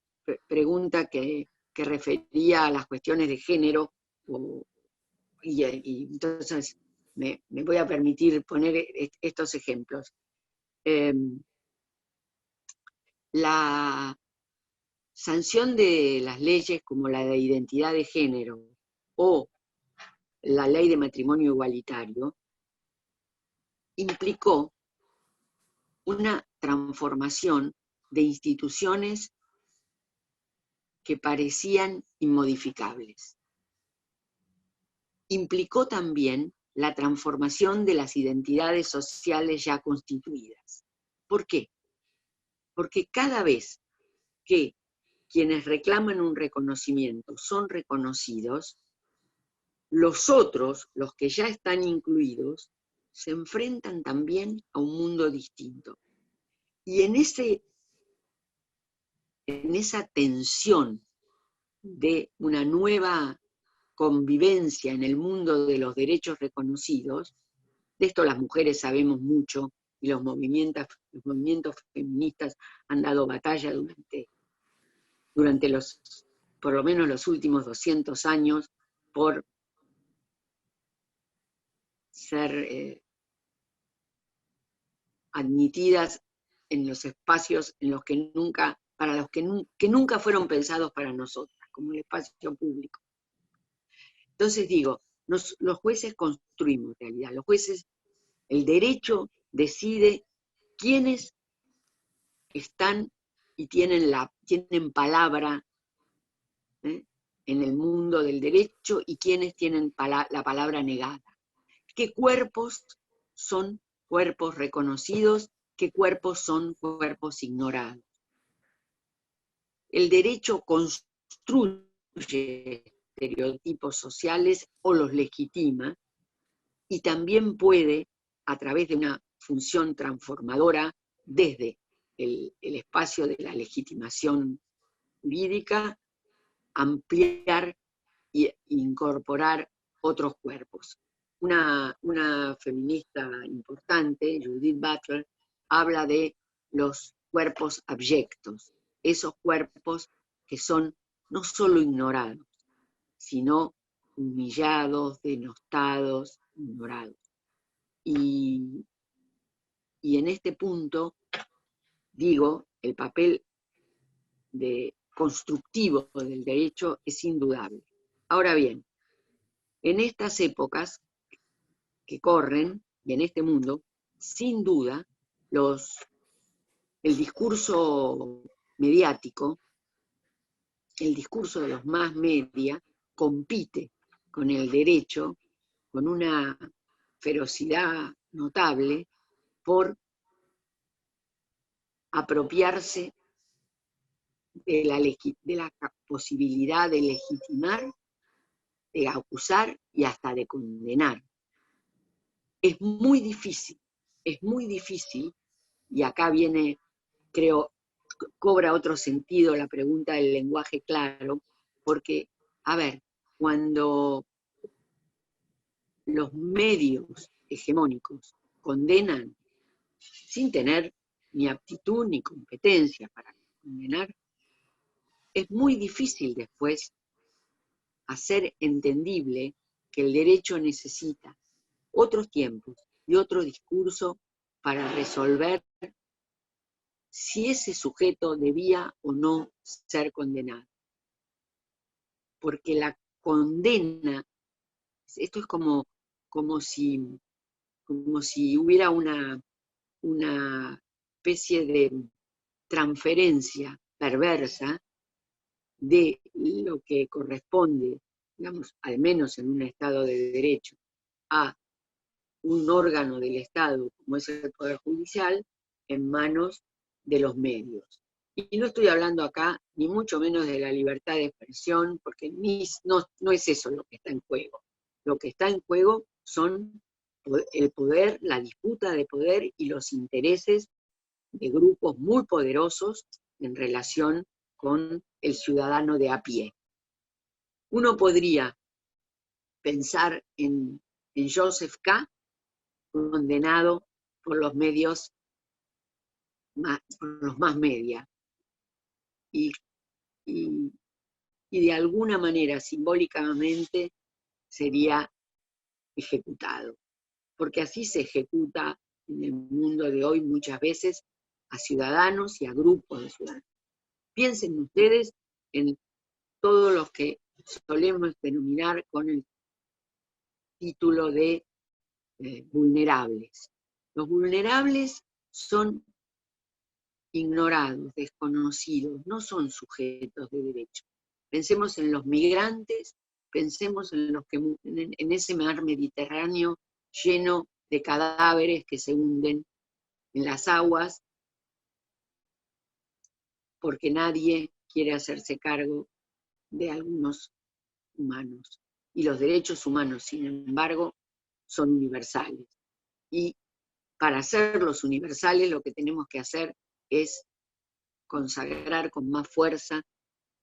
pregunta que refería a las cuestiones de género, y entonces me voy a permitir poner estos ejemplos. La sanción de las leyes como la de identidad de género o la ley de matrimonio igualitario implicó una transformación de instituciones que parecían inmodificables. Implicó también la transformación de las identidades sociales ya constituidas. ¿Por qué? Porque cada vez que quienes reclaman un reconocimiento son reconocidos, los otros, los que ya están incluidos, se enfrentan también a un mundo distinto. Y en esa tensión de una nueva convivencia en el mundo de los derechos reconocidos, de esto las mujeres sabemos mucho, y los movimientos feministas han dado batalla durante por lo menos los últimos 200 años, por ser admitidas en los espacios en los que nunca fueron pensados para nosotras, como el espacio público. Entonces digo, los jueces construimos realidad, los jueces, el derecho decide quiénes están y tienen palabra en el mundo del derecho y quiénes tienen la palabra negada. ¿Qué cuerpos son cuerpos reconocidos? ¿Qué cuerpos son cuerpos ignorados? El derecho construye estereotipos sociales o los legitima, y también puede, a través de una función transformadora desde el espacio de la legitimación jurídica, ampliar e incorporar otros cuerpos. Una feminista importante, Judith Butler, habla de los cuerpos abyectos, esos cuerpos que son no solo ignorados, sino humillados, denostados, ignorados. Y en este punto, digo, el papel constructivo del derecho es indudable. Ahora bien, en estas épocas que corren, y en este mundo, sin duda, el discurso mediático, el discurso de los más media, compite con el derecho con una ferocidad notable por apropiarse de la posibilidad de legitimar, de acusar y hasta de condenar. Es muy difícil, y acá viene, creo, cobra otro sentido la pregunta del lenguaje claro, porque, a ver, cuando los medios hegemónicos condenan sin tener ni aptitud ni competencia para condenar, es muy difícil después hacer entendible que el derecho necesita otros tiempos y otro discurso para resolver si ese sujeto debía o no ser condenado. Porque la condena, esto es como si hubiera una especie de transferencia perversa de lo que corresponde, digamos, al menos en un Estado de Derecho, a un órgano del Estado, como es el Poder Judicial, en manos de los medios. Y no estoy hablando acá, ni mucho menos de la libertad de expresión, porque no es eso lo que está en juego. Lo que está en juego son el poder, la disputa de poder y los intereses de grupos muy poderosos en relación con el ciudadano de a pie. Uno podría pensar en Joseph K., condenado por los medios, por los más media, y de alguna manera, simbólicamente, sería ejecutado. Porque así se ejecuta en el mundo de hoy muchas veces a ciudadanos y a grupos de ciudadanos. Piensen ustedes en todos los que solemos denominar con el título de vulnerables. Los vulnerables son ignorados, desconocidos, no son sujetos de derecho. Pensemos en los migrantes, pensemos en los que en ese mar Mediterráneo lleno de cadáveres que se hunden en las aguas porque nadie quiere hacerse cargo de algunos humanos. Y los derechos humanos, sin embargo, son universales. Y para hacerlos universales lo que tenemos que hacer es consagrar con más fuerza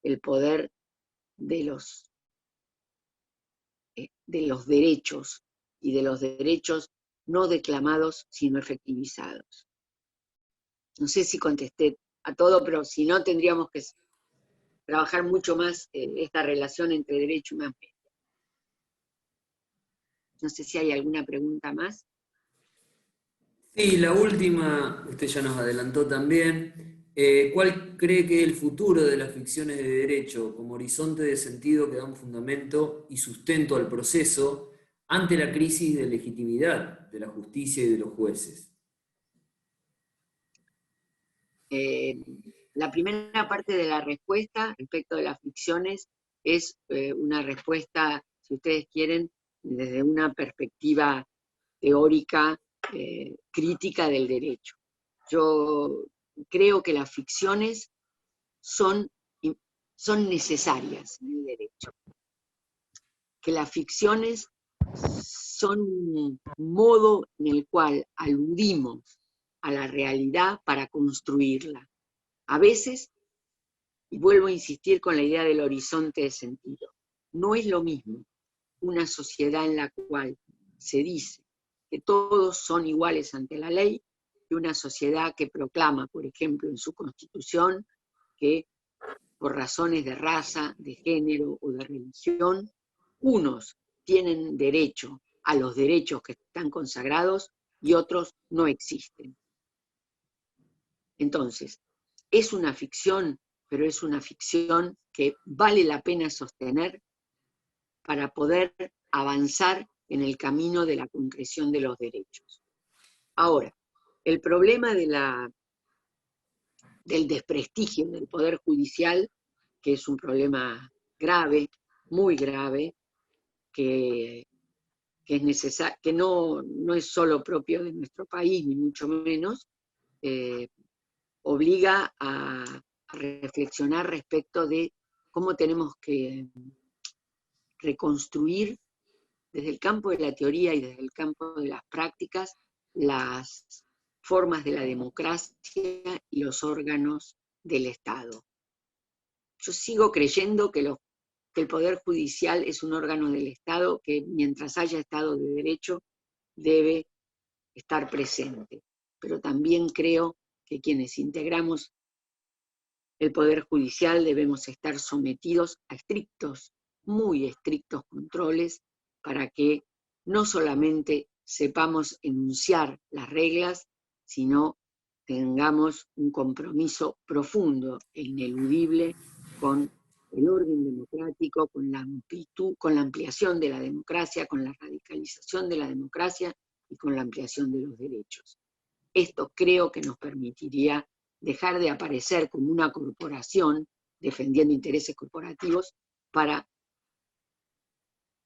el poder de los derechos, y de los derechos no declamados, sino efectivizados. No sé si contesté a todo, pero si no, tendríamos que trabajar mucho más esta relación entre derecho y más media. No sé si hay alguna pregunta más. Sí, la última, usted ya nos adelantó también. ¿Cuál cree que es el futuro de las ficciones de derecho como horizonte de sentido que dan fundamento y sustento al proceso ante la crisis de legitimidad de la justicia y de los jueces? La primera parte de la respuesta respecto de las ficciones es una respuesta, si ustedes quieren, desde una perspectiva teórica, crítica del derecho. Yo creo que las ficciones son necesarias en el derecho. Que las ficciones son un modo en el cual aludimos a la realidad para construirla. A veces, y vuelvo a insistir con la idea del horizonte de sentido, no es lo mismo una sociedad en la cual se dice que todos son iguales ante la ley que una sociedad que proclama, por ejemplo, en su constitución, que por razones de raza, de género o de religión, unos tienen derecho a los derechos que están consagrados y otros no existen. Entonces, es una ficción, pero es una ficción que vale la pena sostener para poder avanzar en el camino de la concreción de los derechos. Ahora, el problema del desprestigio del Poder Judicial, que es un problema grave, muy grave, que no es solo propio de nuestro país, ni mucho menos, obliga a reflexionar respecto de cómo tenemos que reconstruir desde el campo de la teoría y desde el campo de las prácticas las formas de la democracia y los órganos del Estado. Yo sigo creyendo que el Poder Judicial es un órgano del Estado que, mientras haya Estado de Derecho, debe estar presente. Pero también creo que quienes integramos el Poder Judicial debemos estar sometidos a estrictos, muy estrictos controles para que no solamente sepamos enunciar las reglas, sino tengamos un compromiso profundo e ineludible con el orden democrático, con la amplitud, con la ampliación de la democracia, con la radicalización de la democracia y con la ampliación de los derechos. Esto creo que nos permitiría dejar de aparecer como una corporación defendiendo intereses corporativos para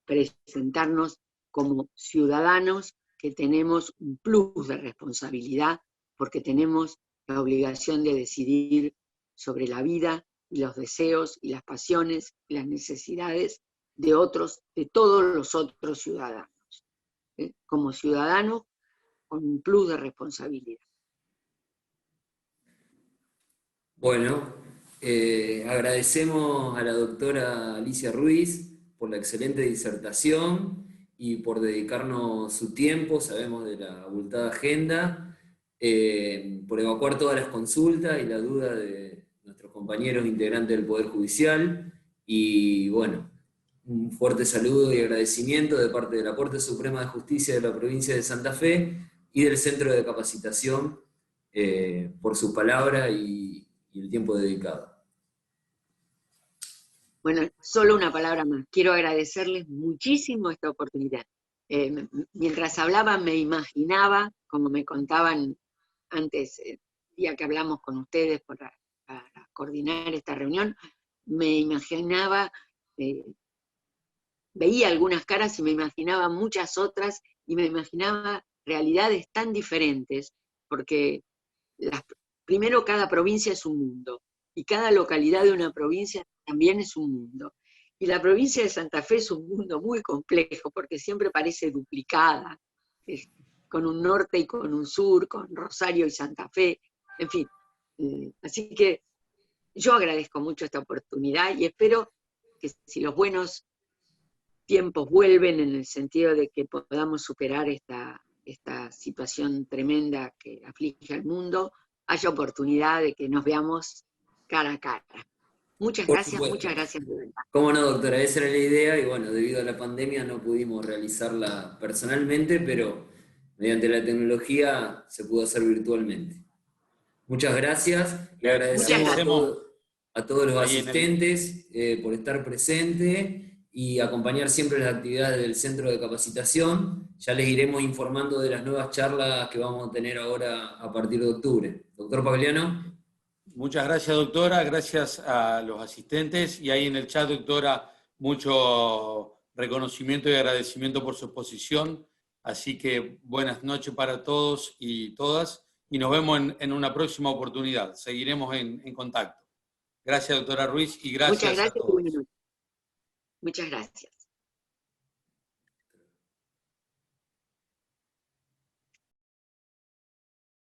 presentarnos como ciudadanos que tenemos un plus de responsabilidad porque tenemos la obligación de decidir sobre la vida y los deseos y las pasiones y las necesidades de todos los otros ciudadanos. Como ciudadanos con un plus de responsabilidad. Bueno, agradecemos a la doctora Alicia Ruiz por la excelente disertación y por dedicarnos su tiempo, sabemos de la abultada agenda, por evacuar todas las consultas y la duda de nuestros compañeros integrantes del Poder Judicial, y bueno, un fuerte saludo y agradecimiento de parte de la Corte Suprema de Justicia de la provincia de Santa Fe y del Centro de Capacitación por su palabra y el tiempo dedicado. Bueno, solo una palabra más. Quiero agradecerles muchísimo esta oportunidad. Mientras hablaba me imaginaba, como me contaban antes, el día que hablamos con ustedes para coordinar esta reunión, me imaginaba, veía algunas caras y me imaginaba muchas otras, y me imaginaba realidades tan diferentes, porque primero cada provincia es un mundo, y cada localidad de una provincia también es un mundo. Y la provincia de Santa Fe es un mundo muy complejo, porque siempre parece duplicada, con un norte y con un sur, con Rosario y Santa Fe, en fin. Así que yo agradezco mucho esta oportunidad y espero que si los buenos tiempos vuelven, en el sentido de que podamos superar esta situación tremenda que aflige al mundo, haya oportunidad de que nos veamos cara a cara. Muchas gracias de verdad. Cómo no, doctora, esa era la idea, y bueno, debido a la pandemia no pudimos realizarla personalmente, pero mediante la tecnología se pudo hacer virtualmente. Muchas gracias, le agradecemos a todos los asistentes por estar presentes y acompañar siempre las actividades del Centro de Capacitación. Ya les iremos informando de las nuevas charlas que vamos a tener ahora a partir de octubre. Doctor Pagliano. Muchas gracias, doctora, gracias a los asistentes, y ahí en el chat, doctora, mucho reconocimiento y agradecimiento por su exposición, así que buenas noches para todos y todas, y nos vemos en una próxima oportunidad, seguiremos en contacto. Gracias, doctora Ruiz, y gracias a todos. Muchas gracias.